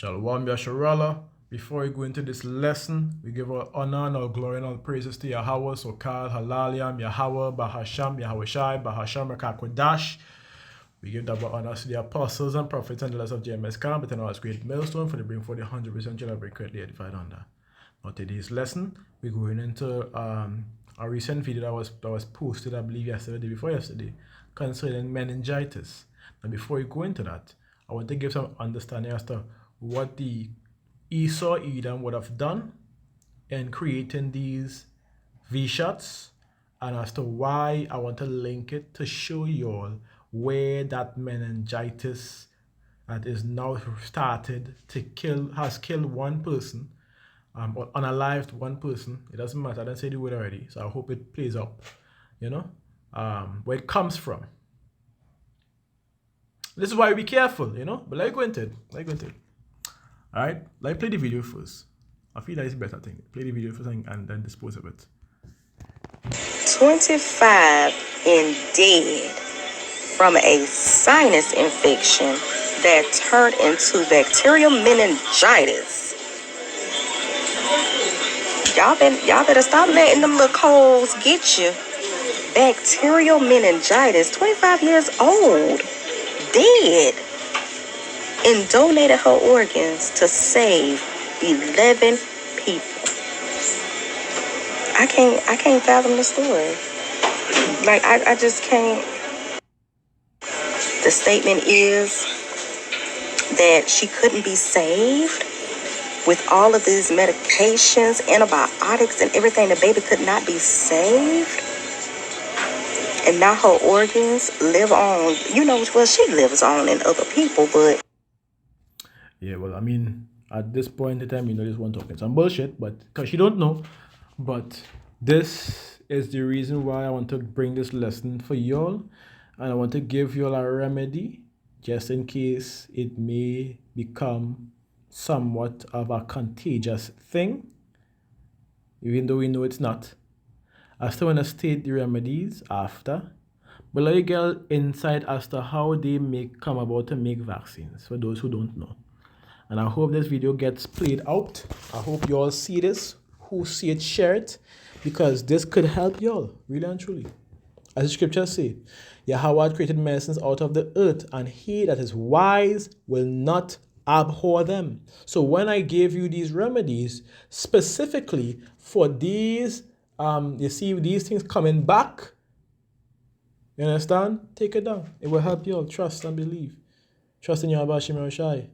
Shalom Yasharallah. Before we go into this lesson, we give our honor and our glory and all praises to Yahweh, Sokal, Halaliam, Yahweh, Bahasham, Yahweh Shai, Bahasham, Rakakwadash. We give double honors to the apostles and prophets and the leaders of JMS Camp, but in our great millstone for the bring for the 100% shall be correctly edified under. Now today's lesson, we're going into a recent video that was posted, I believe yesterday, the day before yesterday, concerning meningitis. Now before we go into that, I want to give some understanding as to what the Esau Edom would have done in creating these V-shots, and as to why I want to link it to show you all where that meningitis that is now started to kill, has killed one person, or unalived one person. It doesn't matter, I didn't say the word already, so I hope it plays up, where it comes from. This is why we be careful, but let's go into it. Alright, let's play the video first. I feel like it's a better thing. Play the video first and then dispose of it. 25 in dead from a sinus infection that turned into bacterial meningitis. Y'all better stop letting them little colds get you. Bacterial meningitis, 25 years old, dead, and donated her organs to save 11 people. I can't fathom the story. Like, I just can't. The statement is that she couldn't be saved with all of these medications, antibiotics, and everything. The baby could not be saved. And now her organs live on, well, she lives on in other people, but. Yeah, well, I mean, at this point in time, this one talking some bullshit, but because you don't know. But this is the reason why I want to bring this lesson for y'all. And I want to give y'all a remedy just in case it may become somewhat of a contagious thing, even though we know it's not. I still want to state the remedies after, but let you get insight as to how they come about to make vaccines for those who don't know. And I hope this video gets played out. I hope you all see this. Who see it, share it, because this could help y'all, really and truly. As the scriptures say, Yahweh created medicines out of the earth, and he that is wise will not abhor them. So when I gave you these remedies, specifically for these, you see these things coming back, you understand? Take it down. It will help you all. Trust and believe. Trust in Yahweh Shem Shai.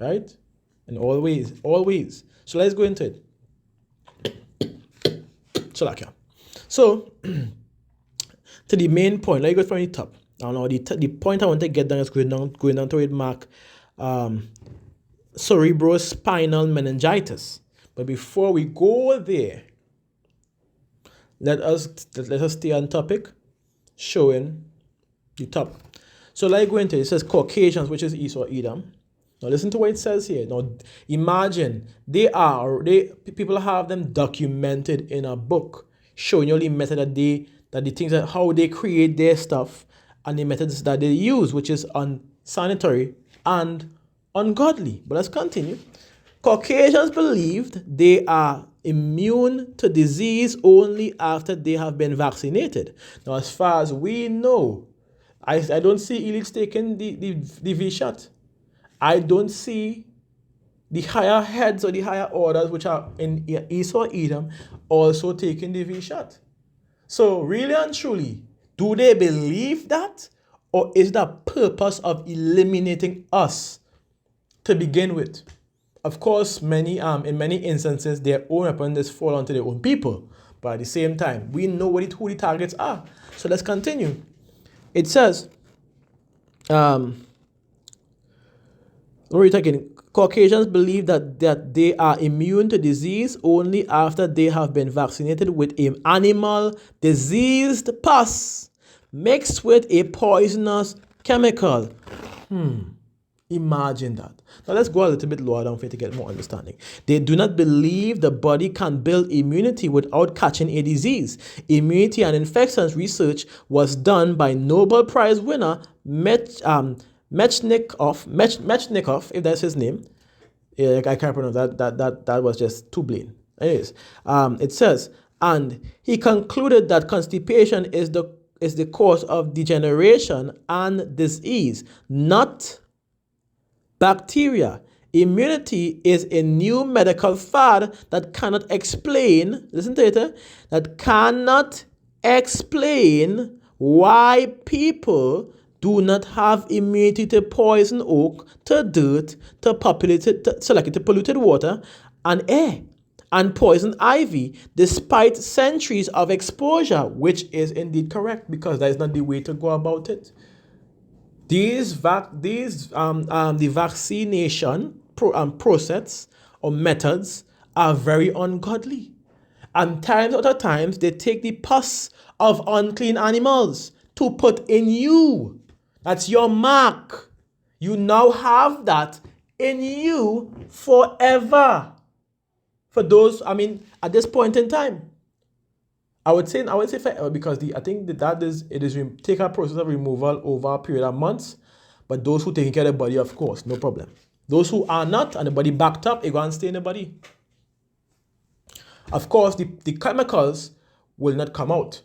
Right? And always. So let's go into it. So, to the main point, let's go from the top. Now, the point I want to get down is going down to it, mark cerebrospinal meningitis. But before we go there, let us stay on topic, showing the top. So let's go into it. It says Caucasians, which is Esau Edom. Now listen to what it says here. Now imagine people have them documented in a book, showing you the method how they create their stuff and the methods that they use, which is unsanitary and ungodly. But let's continue. Caucasians believed they are immune to disease only after they have been vaccinated. Now, as far as we know, I don't see elites taking the V shot. I don't see the higher heads or the higher orders, which are in Esau Edom, also taking the V shot. So really and truly, do they believe that? Or is that purpose of eliminating us to begin with? Of course, in many instances, their own weapons fall onto their own people. But at the same time, we know who the targets are. So let's continue. It says, Caucasians believe that they are immune to disease only after they have been vaccinated with an animal diseased pus mixed with a poisonous chemical. Imagine that. Now let's go a little bit lower down for you to get more understanding. They do not believe the body can build immunity without catching a disease. Immunity and infections research was done by Nobel Prize winner Metchnikoff, if that's his name, Yeah, I can't pronounce that. That was just too plain. Anyways, it says, and he concluded that constipation is the cause of degeneration and disease, not bacteria. Immunity is a new medical fad that cannot explain, listen to it, that cannot explain why people do not have immunity to poison oak, to dirt, to polluted water and air, and poison ivy, despite centuries of exposure, which is indeed correct because that is not the way to go about it. The vaccination process or methods are very ungodly. And times out of times, they take the pus of unclean animals to put in you. That's your mark. You now have that in you forever. For those, at this point in time, I would say forever because I think that take a process of removal over a period of months. But those who taking care of the body, of course, no problem. Those who are not and the body backed up, it going to stay in the body. Of course, the chemicals will not come out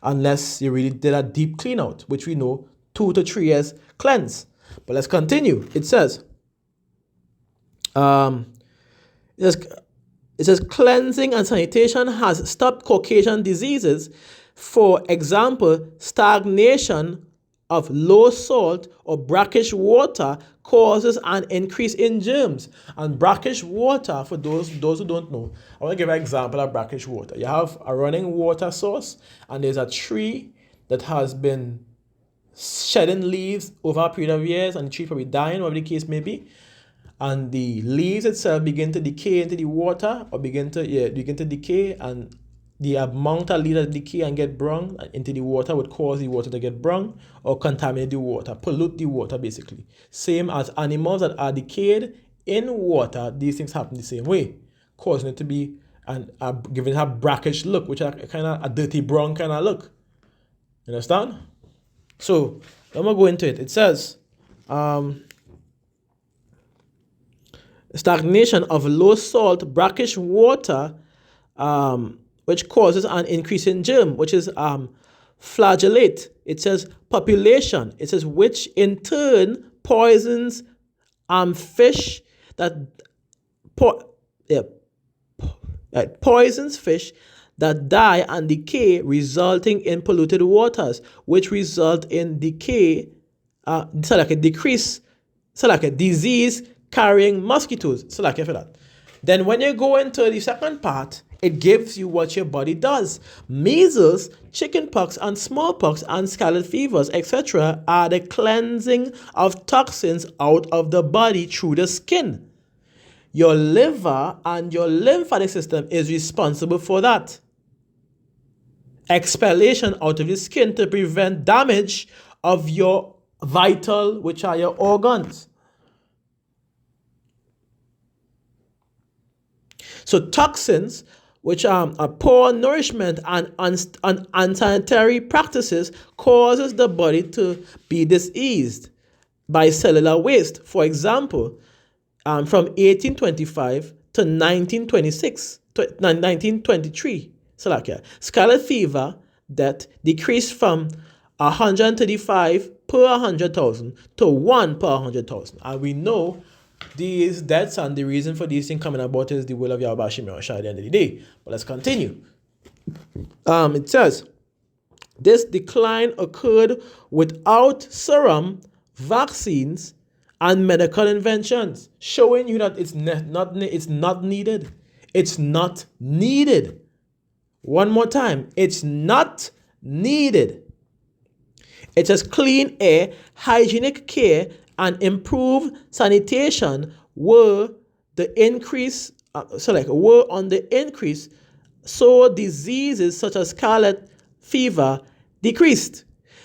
unless you really did a deep clean out, which we know 2 to 3 years cleanse. But let's continue. It says, cleansing and sanitation has stopped Caucasian diseases. For example, stagnation of low salt or brackish water causes an increase in germs. And brackish water, for those who don't know, I want to give an example of brackish water. You have a running water source, and there's a tree that has been shedding leaves over a period of years, and the tree probably dying, whatever the case may be. And the leaves itself begin to decay into the water, or begin to decay, and the amount of leaves that decay and get brung into the water would cause the water to get brung or contaminate the water, pollute the water basically. Same as animals that are decayed in water, these things happen the same way, causing it to be giving it a brackish look, which is kind of a dirty brown kind of look. You understand? So I'm gonna go into it. It says, stagnation of low salt brackish water, which causes an increase in germ, which is flagellate. It says population. It says which in turn poisons fish poisons fish that die and decay, resulting in polluted waters, which result in decay, disease carrying mosquitoes. So like for that. Then when you go into the second part, it gives you what your body does. Measles, chickenpox, and smallpox, and scarlet fevers, etc. are the cleansing of toxins out of the body through the skin. Your liver and your lymphatic system is responsible for that. Expellation out of the skin to prevent damage of your vital, which are your organs. So toxins, which are poor nourishment and unsanitary practices, causes the body to be diseased by cellular waste. For example, from 1825 to 1923, scarlet fever death decreased from 135 per 100,000 to 1 per 100,000. And we know these deaths and the reason for these things coming about is the will of Yahweh Hashem Yahushua at the end of the day. But let's continue. It says, this decline occurred without serum, vaccines, and medical inventions, showing you that it's not needed. It's not needed. One more time, it's not needed. It says clean air, hygienic care, and improved sanitation were on the increase, so diseases such as scarlet fever decreased.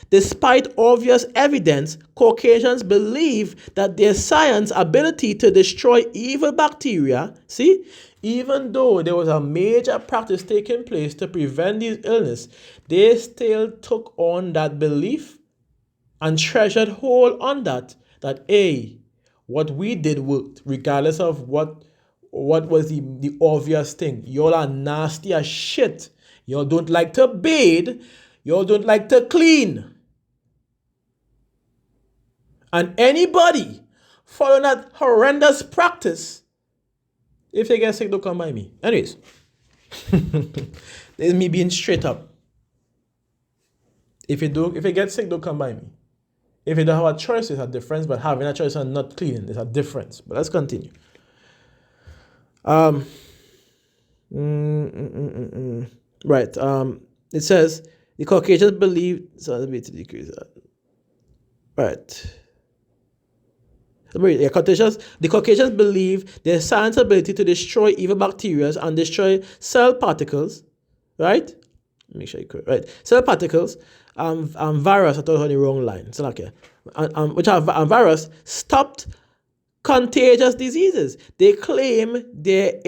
Despite obvious evidence, Caucasians believe that their science ability to destroy evil bacteria, even though there was a major practice taking place to prevent these illnesses, they still took on that belief and treasured hold on that, hey, What we did worked, regardless of what was the obvious thing. Y'all are nasty as shit. Y'all don't like to bathe. Y'all don't like to clean. And anybody following that horrendous practice, if they get sick, don't come by me. Anyways, there's me being straight up. If you get sick, don't come by me. If you don't have a choice, it's a difference. But having a choice and not cleaning is a difference. But let's continue. Right. It says the Caucasians believe. So let me decrease that. Right. The Caucasians believe their science ability to destroy evil bacteria and destroy cell particles, right? Make sure you correct, right? Cell particles and virus. I thought I had the wrong line. So like, and virus stopped contagious diseases. They claim their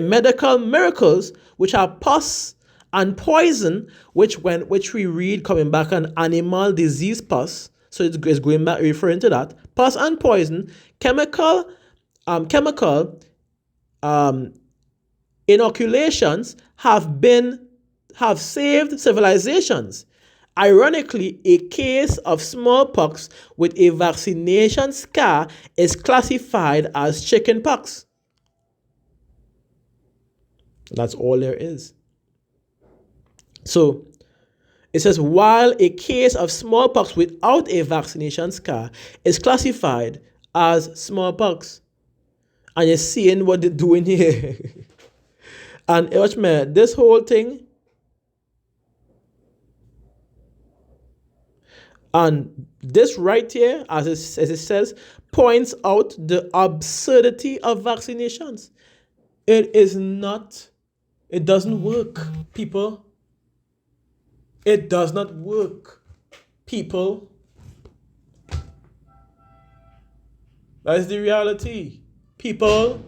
medical miracles, which are pus and poison, which we read coming back on animal disease pus. So it's going back referring to that. Pus and poison, chemical inoculations have saved civilizations. Ironically, a case of smallpox with a vaccination scar is classified as chickenpox. That's all there is. So it says, while a case of smallpox without a vaccination scar is classified as smallpox. And you're seeing what they're doing here. And watch me, this whole thing, and this right here, as it says, points out the absurdity of vaccinations. It doesn't work, people. It does not work, people. That's the reality. People,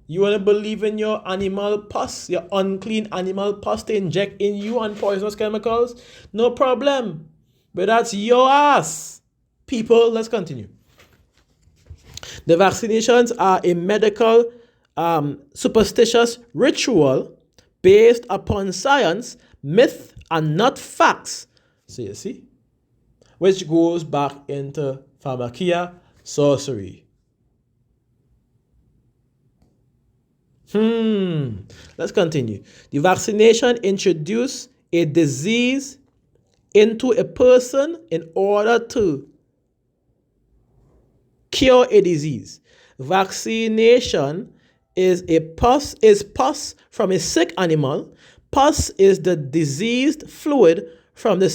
you want to believe in your animal pus, your unclean animal pus to inject in you and poisonous chemicals? No problem. But that's your ass. People, let's continue. The vaccinations are a medical superstitious ritual based upon science, myth, and not facts. So you see? Which goes back into pharmakia, sorcery. Let's continue. The vaccination introduced a disease into a person in order to cure a disease. Vaccination is pus from a sick animal. Pus is the diseased fluid from where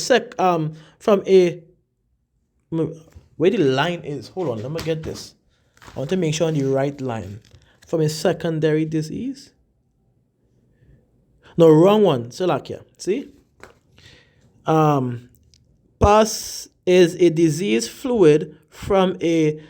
the line is. Hold on, let me get this. I want to make sure on the right line. From a secondary disease. No, wrong one. Celiac. See? Pus is a disease fluid from a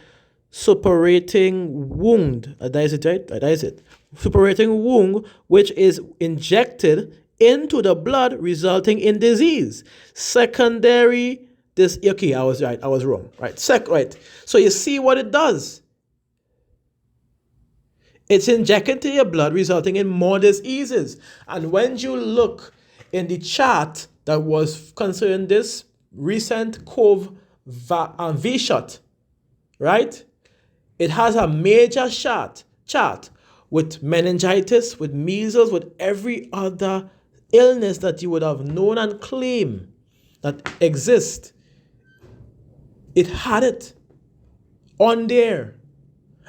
suppurating wound. That is it, right? That is it. Suppurating wound, which is injected into the blood, resulting in disease. Secondary okay, I was right. I was wrong. Right. Right. So you see what it does. It's injected to your blood, resulting in more diseases. And when you look in the chart that was concerning this recent COVID V shot, right? It has a major chart with meningitis, with measles, with every other illness that you would have known and claimed that exists. It had it on there.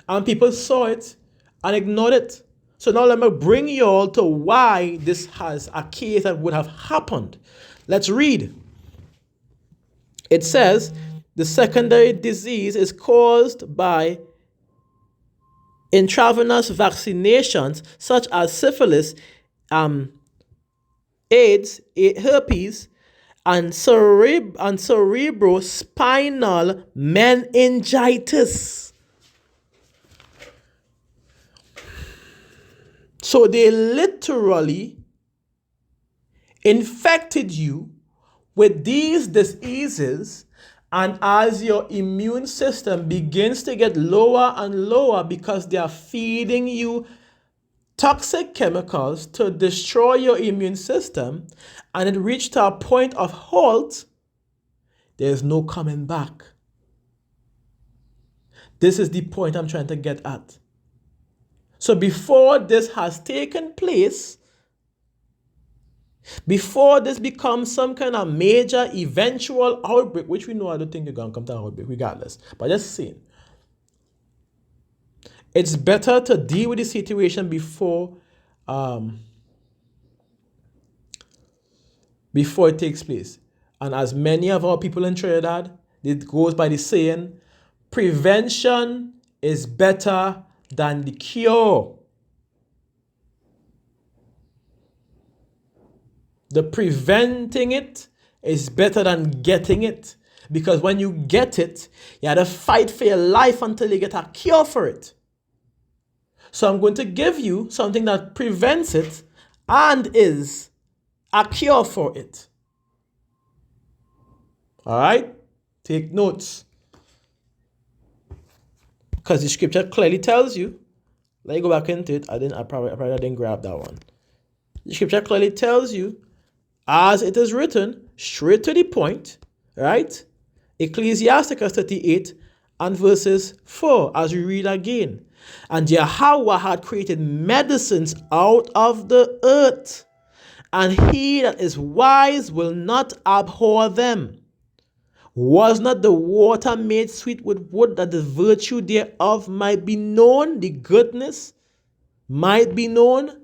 And people saw it and ignored it. So now let me bring you all to why this has a case that would have happened. Let's read. It says, the secondary disease is caused by intravenous vaccinations such as syphilis, AIDS, herpes, and cerebrospinal meningitis. So they literally infected you with these diseases And as your immune system begins to get lower and lower because they are feeding you toxic chemicals to destroy your immune system, and it reached a point of halt, there's no coming back. This is the point I'm trying to get at. So before this has taken place, before this becomes some kind of major eventual outbreak, which we know I don't think you're going to come to an outbreak regardless, but just saying, it's better to deal with the situation before it takes place. And as many of our people in Trinidad, it goes by the saying, prevention is better than the cure. The preventing it is better than getting it. Because when you get it, you have to fight for your life until you get a cure for it. So I'm going to give you something that prevents it and is a cure for it. All right? Take notes. Because the scripture clearly tells you, let me go back into it. I probably didn't grab that one. The scripture clearly tells you, as it is written, straight to the point, right? Ecclesiasticus 38 and verses 4, as we read again. And Yahweh had created medicines out of the earth, and he that is wise will not abhor them. Was not the water made sweet with wood, that the virtue thereof might be known, the goodness might be known?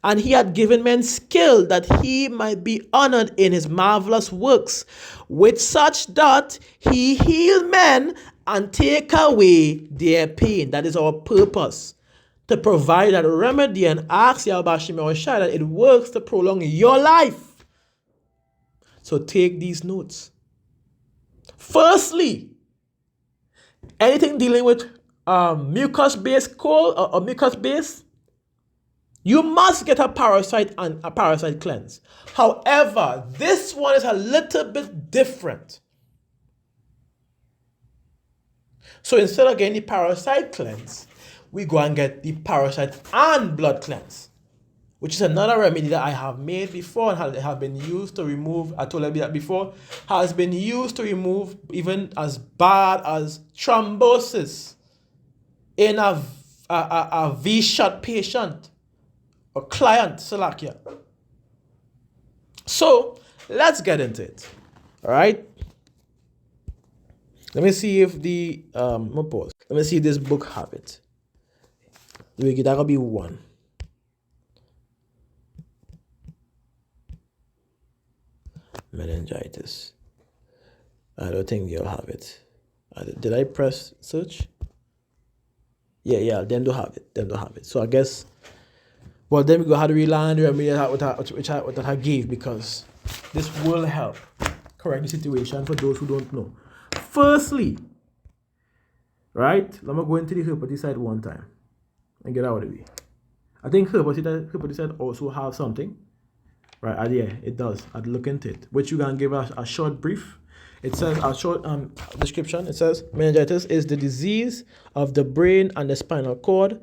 And he had given men skill, that he might be honored in his marvelous works. With such doth he heal men and take away their pain. That is our purpose, to provide that remedy and ask Yahweh Shai that it works to prolong your life. So take these notes. Firstly, anything dealing with mucus-based cold or mucus-based, you must get a parasite and a parasite cleanse. However, this one is a little bit different. So instead of getting the parasite cleanse, we go and get the parasite and blood cleanse, which is another remedy that I have made before and have been used to remove, I told you that before, has been used to remove even as bad as thrombosis in a V-shot patient or client, Salakia. So let's get into it. All right. Let me see if the pause. Let me see if this book have it. That'll be one. Meningitis. I don't think you'll have it. Did I press search? Yeah, them don't have it. So I guess, well, then we go how to rely on the remedy that I gave, because this will help correct the situation for those who don't know. Firstly, right, let me go into the herpeticide one time and get out of the way. I think herpeticide also have something. Right, yeah, it does. I'd look into it. Which you can give a short brief. It says a short description. It says meningitis is the disease of the brain and the spinal cord.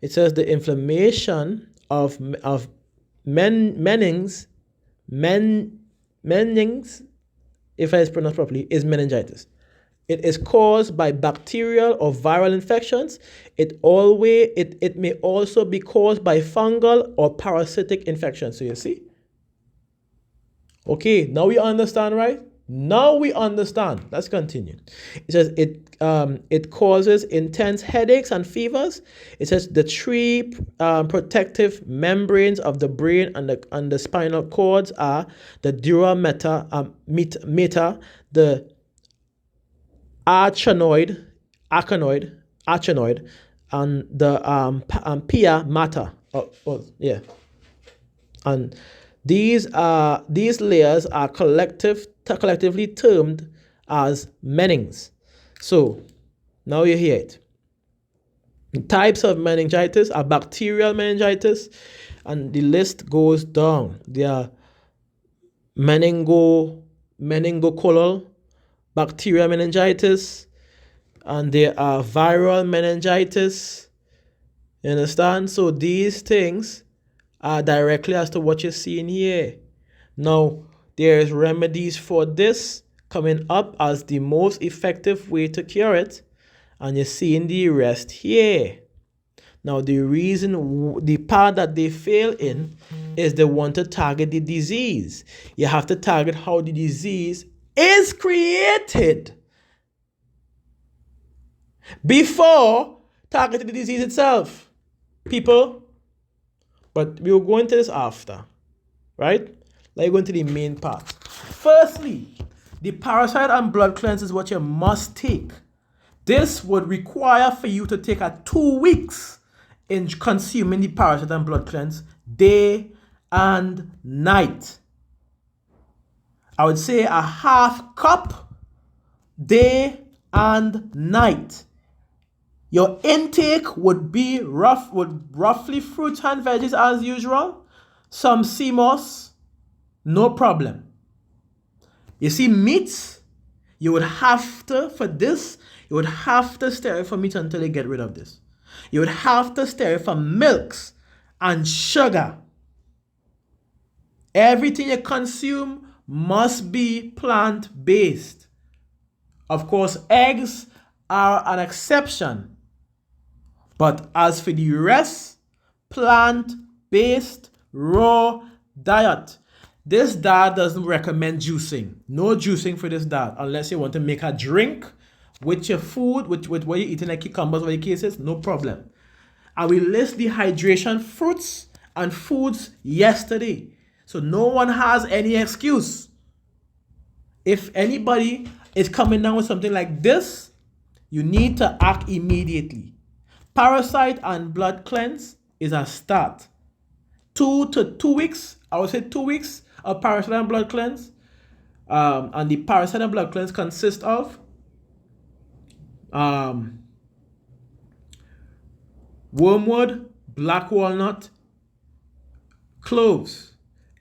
It says the inflammation of menings, if I pronounce properly, is meningitis. It is caused by bacterial or viral infections. It may also be caused by fungal or parasitic infections. So you see. Okay, now we understand, right? Now we understand. Let's continue. It says it causes intense headaches and fevers. It says the three protective membranes of the brain and the spinal cords are the dura mater, the arachnoid, and the pia mater. And these layers are collectively termed as menings. So now you hear it. The types of meningitis are bacterial meningitis, and the list goes down. There are meningococcal, bacterial meningitis, and there are viral meningitis. You understand? So these things are directly as to what you're seeing here. Now, there's remedies for this coming up as the most effective way to cure it, and you're seeing the rest here. Now, the part that they fail in is they want to target the disease. You have to target how the disease is created before targeting the disease itself, people. But we will go into this after, right? Let's go into the main part. Firstly, the parasite and blood cleanse is what you must take. This would require for you to take a 2 weeks in consuming the parasite and blood cleanse day and night. I would say a half cup day and night. Your intake would be roughly fruits and veggies as usual. Some sea moss, no problem. You see, meats, you would have to stay away from meat until you get rid of this. You would have to stay away from milks and sugar. Everything you consume must be plant-based. Of course, eggs are an exception. But as for the rest, plant-based raw diet. This diet doesn't recommend juicing. No juicing for this diet unless you want to make a drink with your food, with what you're eating, like cucumbers, whatever the case is, no problem. I will list the hydration fruits and foods yesterday. So no one has any excuse. If anybody is coming down with something like this, you need to act immediately. Parasite and blood cleanse is a start. 2 to 2 weeks, I would say 2 weeks of parasite and blood cleanse. And the parasite and blood cleanse consists of wormwood, black walnut, cloves,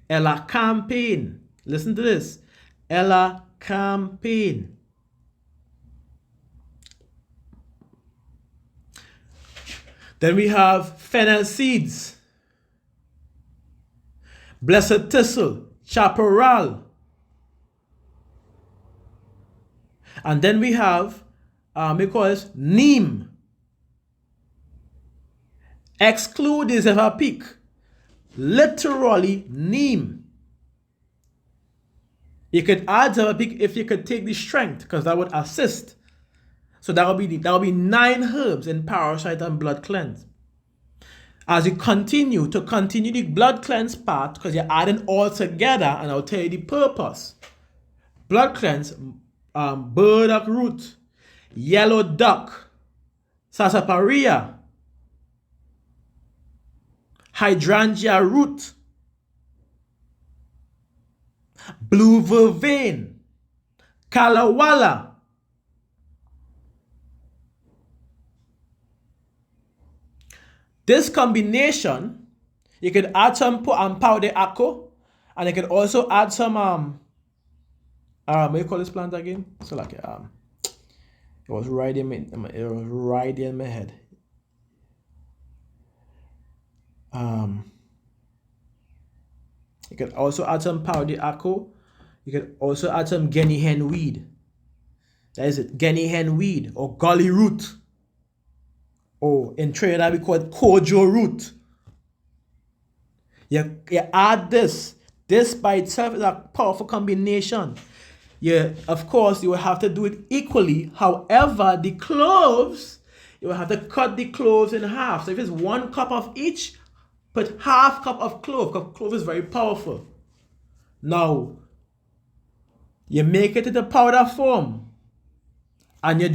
elecampane. Listen to this. Elecampane. Then we have fennel seeds, blessed thistle, chaparral. And then we have, we call this neem. Exclude is ever peak. Literally neem. You could add ever peak if you could take the strength, because that would assist. So that would be 9 herbs in parasite and blood cleanse. As you continue the blood cleanse part, because you're adding all together, and I'll tell you the purpose. Blood cleanse, burdock root, yellow duck, sarsaparilla, hydrangea root, blue vervain, kalawala. This combination, you could add some powder akko, and you could also add some what do you call this plant again? So like it was right in my head. You could also add some powder akko. You could also add some guinea hen weed. That is it, guinea hen weed or gully root. Or in Trinidad we call it kojo root. You add this. This by itself is a powerful combination. Of course, you will have to do it equally. However, the cloves, you will have to cut the cloves in half. So if it's 1 cup of each, put half cup of clove, because clove is very powerful. Now, you make it in the powder form. And you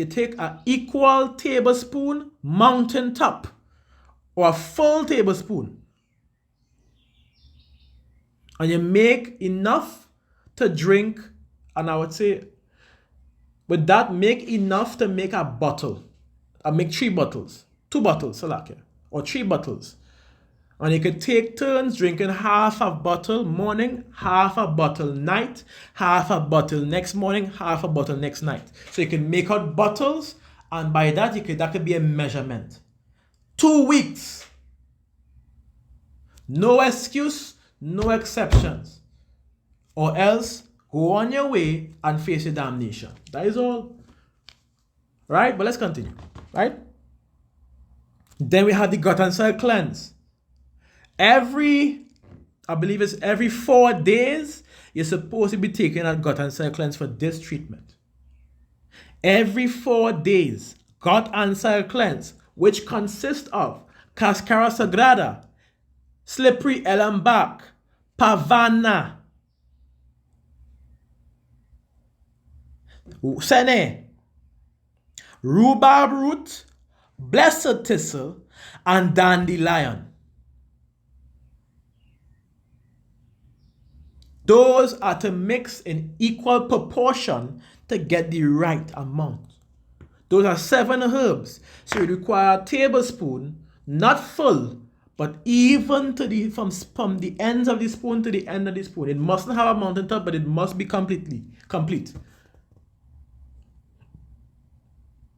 take an equal tablespoon mountain top, or a full tablespoon. And you make enough to drink, and I would say, with that, make enough to make a bottle. I make 3 bottles, 2 bottles, or 3 bottles. And you could take turns drinking half a bottle morning, half a bottle night, half a bottle next morning, half a bottle next night. So you can make out bottles, and by that that could be a measurement. 2 weeks. No excuse, no exceptions. Or else go on your way and face your damnation. That is all. Right? But let's continue. Right? Then we have the gut and soil cleanse. I believe it's every 4 days, you're supposed to be taking a gut and soil cleanse for this treatment. Every 4 days, gut and soil cleanse, which consists of cascara sagrada, slippery elm bark, pavana, sene, rhubarb root, blessed thistle, and dandelion. Those are to mix in equal proportion to get the right amount. Those are 7 herbs, so you require a tablespoon, not full, but even to from the ends of the spoon to the end of the spoon. It mustn't have a mountaintop, but it must be complete.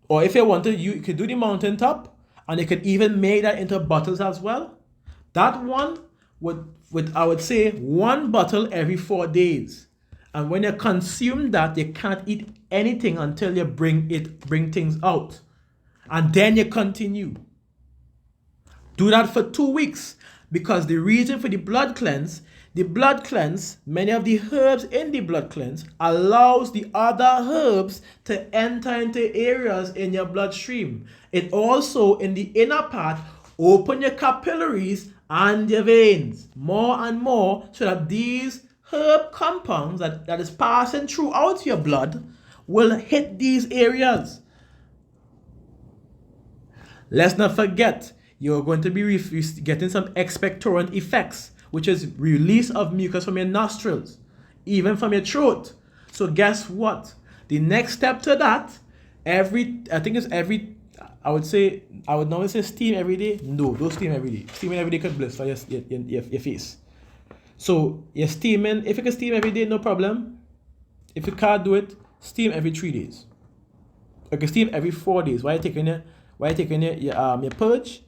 Or if you want to, you could do the mountaintop, and you could even make that into bottles as well. That one would I would say 1 bottle every 4 days. And when you consume that, you can't eat anything until you bring things out. And then you continue. Do that for 2 weeks, because the reason for the blood cleanse, many of the herbs in the blood cleanse allows the other herbs to enter into areas in your bloodstream. It also, in the inner part, open your capillaries and your veins more and more, so that these herb compounds that is passing throughout your blood will hit these areas. Let's not forget, you're going to be getting some expectorant effects, which is release of mucus from your nostrils, even from your throat. So guess what? The next step to that, I would normally say steam every day. No, don't steam every day. Steaming every day could blister your face. So you're steaming, if you can steam every day, no problem. If you can't do it, steam every 3 days. You can steam every 4 days. While you're taking your purge,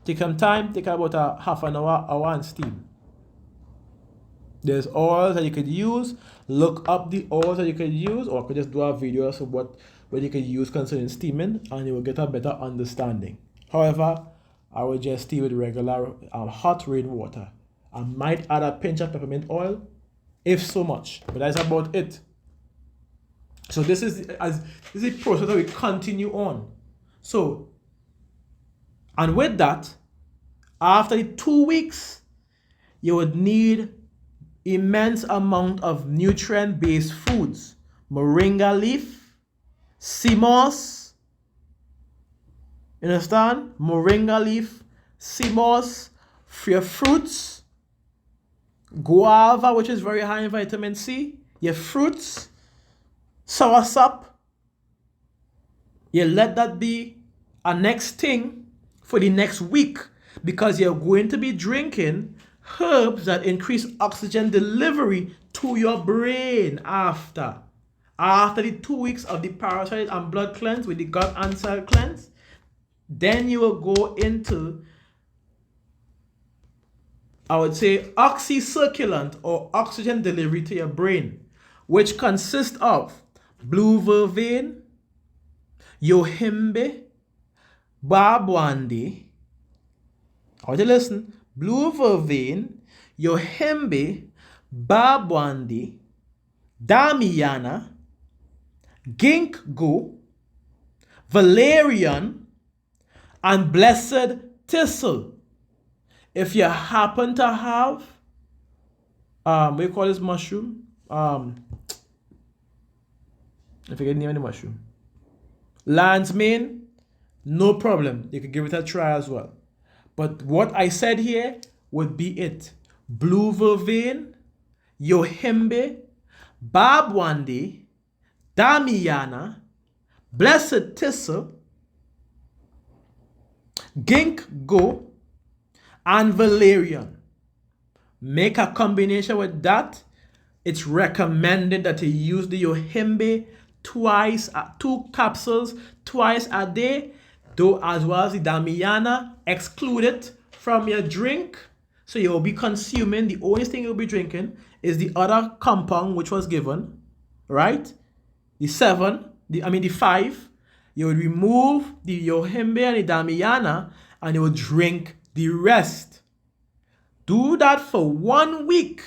take some time, take about a half an hour and steam. There's oils that you could use. Look up the oils that you could use, or could just do a video of what you could use concerning steaming, and you will get a better understanding. However, I would just steam with regular hot rainwater. I might add a pinch of peppermint oil, if so much, but that's about it. So this is a process that we continue on. So, and with that, after the 2 weeks, you would need immense amount of nutrient-based foods. Moringa leaf, sea moss, you understand? Moringa leaf, sea moss, your fruits, guava, which is very high in vitamin C, your fruits, soursop. You let that be a next thing for the next week, because you're going to be drinking herbs that increase oxygen delivery to your brain after the 2 weeks of the parasite and blood cleanse with the gut and cell cleanse. Then you will go into, I would say, oxycirculant or oxygen delivery to your brain, which consists of blue vervain, yohimbe, babwandi. I want you to listen. Blue vervain, yohimbe, babwandi, damiana, ginkgo, valerian, and blessed thistle. If you happen to have, what do you call this mushroom? I forget the name of the mushroom. Lion's mane, no problem. You can give it a try as well. But what I said here would be it. Blue vervain, yohimbe, babwandi, damiana, blessed thistle, ginkgo, and valerian. Make a combination with that. It's recommended that you use the yohimbe twice, 2 capsules twice a day, though as well as the damiana. Exclude it from your drink. So you'll be consuming, the only thing you'll be drinking is the other compound which was given, right? The 5. You will remove the yohimbe and the damiana and you will drink the rest. Do that for 1 week.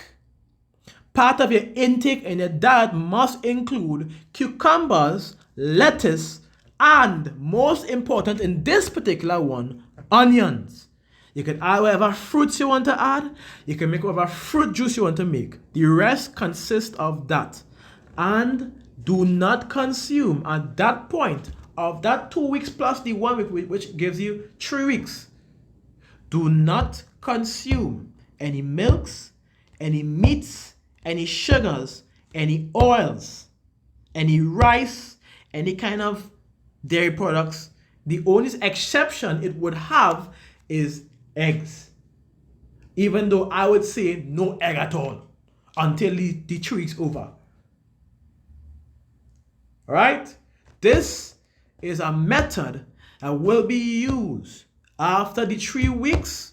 Part of your intake in your diet must include cucumbers, lettuce, and most important in this particular one, onions. You can add whatever fruits you want to add. You can make whatever fruit juice you want to make. The rest consists of that. And do not consume at that point of that 2 weeks plus the 1 week, which gives you 3 weeks. Do not consume any milks, any meats, any sugars, any oils, any rice, any kind of dairy products. The only exception it would have is eggs. Even though I would say no egg at all until the 3 weeks over. Alright? This is a method that will be used after the 3 weeks.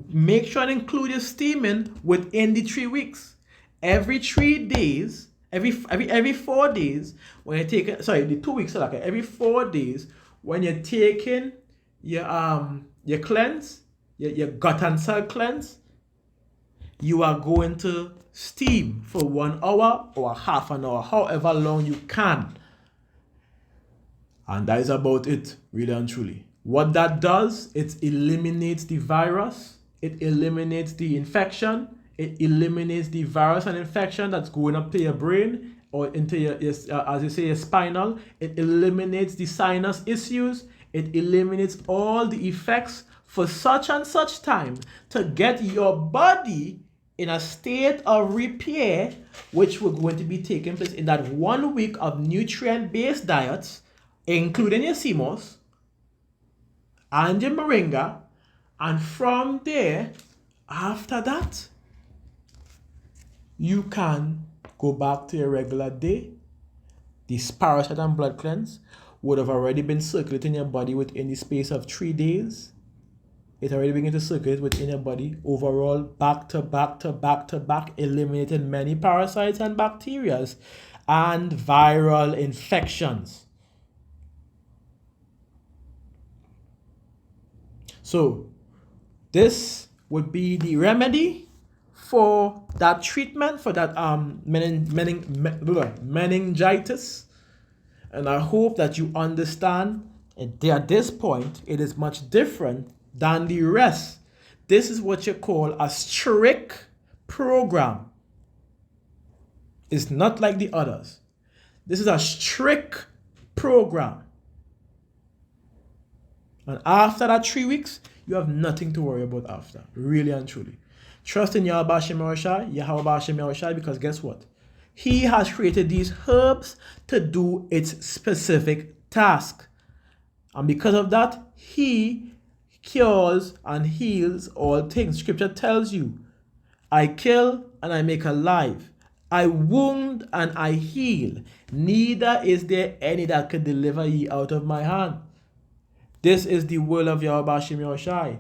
Make sure and include your steaming within the 3 weeks. Every 3 days, every 4 days, when you're taking, the 2 weeks, like every 4 days, when you're taking your cleanse, your gut and cell cleanse, you are going to steam for 1 hour or half an hour, however long you can. And that is about it, really and truly. What that does, it eliminates the virus, it eliminates the infection, it eliminates the virus and infection that's going up to your brain or into your as you say, your spinal. It eliminates the sinus issues. It eliminates all the effects for such and such time to get your body in a state of repair, which we're going to be taking place in that 1 week of nutrient-based diets, including your CMOS and your moringa. And from there, after that, you can go back to your regular day. This parasite and blood cleanse would have already been circulating in your body within the space of 3 days. It's already beginning to circulate within your body overall, back to back, eliminating many parasites and bacteria and viral infections. So, this would be the remedy for that treatment, for that meningitis. And I hope that you understand at this point, it is much different than the rest. This is what you call a strict program. It's not like the others. This is a strict program. And after that 3 weeks, you have nothing to worry about after. Really and truly. Trust in Yahweh Hashem Yahushai, because guess what? He has created these herbs to do its specific task. And because of that, He cures and heals all things. Scripture tells you, I kill and I make alive. I wound and I heal. Neither is there any that can deliver ye out of my hand. This is the will of Yahweh Hashem Yahushai.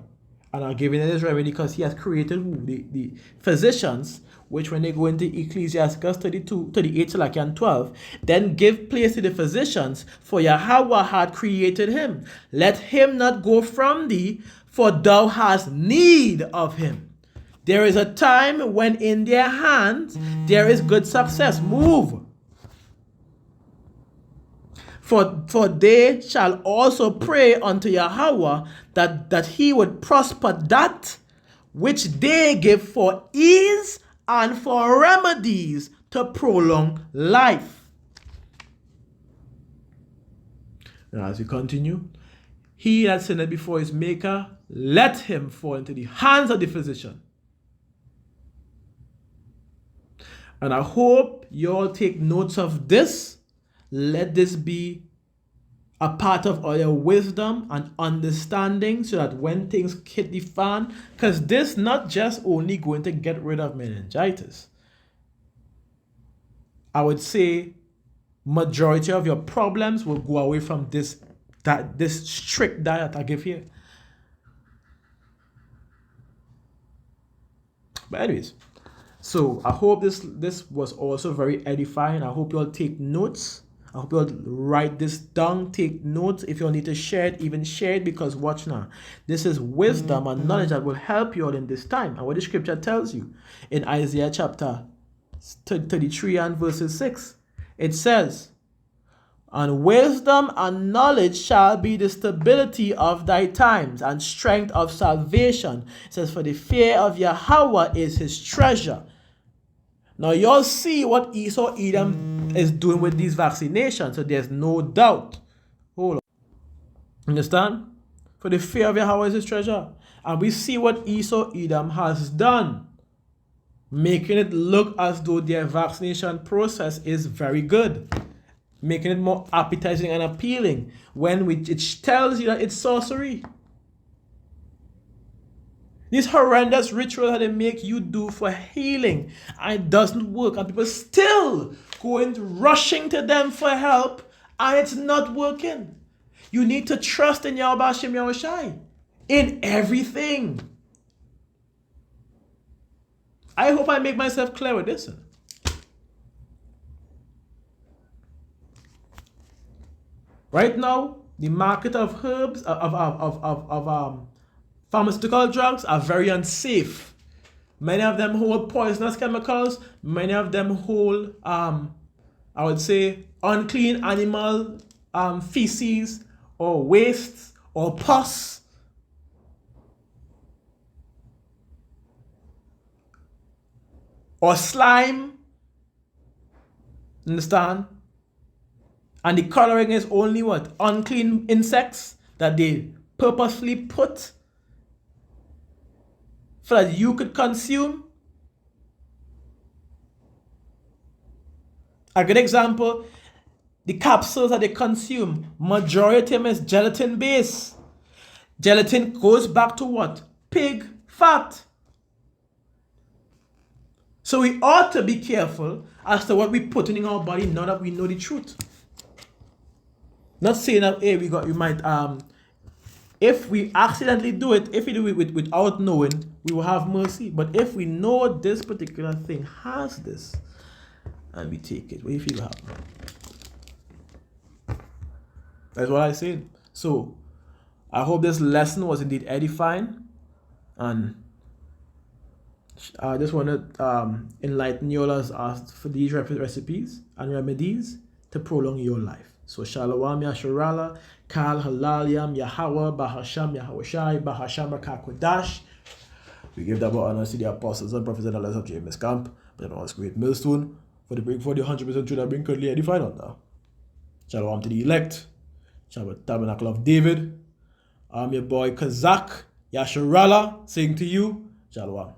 And I'm giving it this remedy because He has created the physicians, which when they go into Ecclesiasticus 38 and 12, then give place to the physicians, for Yahweh had created him. Let him not go from thee, for thou hast need of him. There is a time when in their hands there is good success. Move. For they shall also pray unto Yahweh that He would prosper that which they give for ease and for remedies to prolong life. Now as we continue, he that sinneth before his maker, let him fall into the hands of the physician. And I hope you all take notes of this. Let this be a part of all your wisdom and understanding so that when things hit the fan, because this not just only going to get rid of meningitis. I would say majority of your problems will go away from this strict diet I give here. But anyways, so I hope this was also very edifying. I hope you all take notes. I hope you all write this down, take notes. If you all need to share it, even share it, because watch now. This is wisdom and knowledge that will help you all in this time. And what the scripture tells you in Isaiah chapter 33 and verses 6, it says, and wisdom and knowledge shall be the stability of thy times and strength of salvation. It says, for the fear of Yahweh is his treasure. Now y'all see what Esau Edom is doing with these vaccinations, so there's no doubt. Hold on. Understand? For the fear of Yahweh is his treasure. And we see what Esau Edom has done, making it look as though their vaccination process is very good, making it more appetizing and appealing, when it tells you that it's sorcery. These horrendous rituals that they make you do for healing, and it doesn't work, and people still going rushing to them for help, and it's not working. You need to trust in Yahweh Hashem Yahushai in everything. I hope I make myself clear with this. Right now, the market of herbs, pharmaceutical drugs are very unsafe. Many of them hold poisonous chemicals. Many of them hold, I would say, unclean animal feces or waste or pus. Or slime. Understand? And the coloring is only what? Unclean insects that they purposefully put so that you could consume. A good example, the capsules that they consume, majority of them is gelatin based. Gelatin goes back to what? Pig fat. So we ought to be careful as to what we put in our body now that we know the truth. Not saying that, hey, we might, if we accidentally do it, if we do it without knowing, we will have mercy. But if we know this particular thing has this, and we take it, what do you feel happen? That's what I said. So, I hope this lesson was indeed edifying, and I just want to enlighten you all as for these recipes and remedies to prolong your life. So Shalom Yasharala, Kal Halalyam Yahweh, Bahasham Yahushai, Bahasham Kakodash. We give double honors to the apostles and prophets and elders of James Camp, but on this great millstone for the 100% truth that been currently edified on now. Shalom to the elect, Shabbat Tabernacle of David. I'm your boy Kazak Yasharala saying to you, Shalom.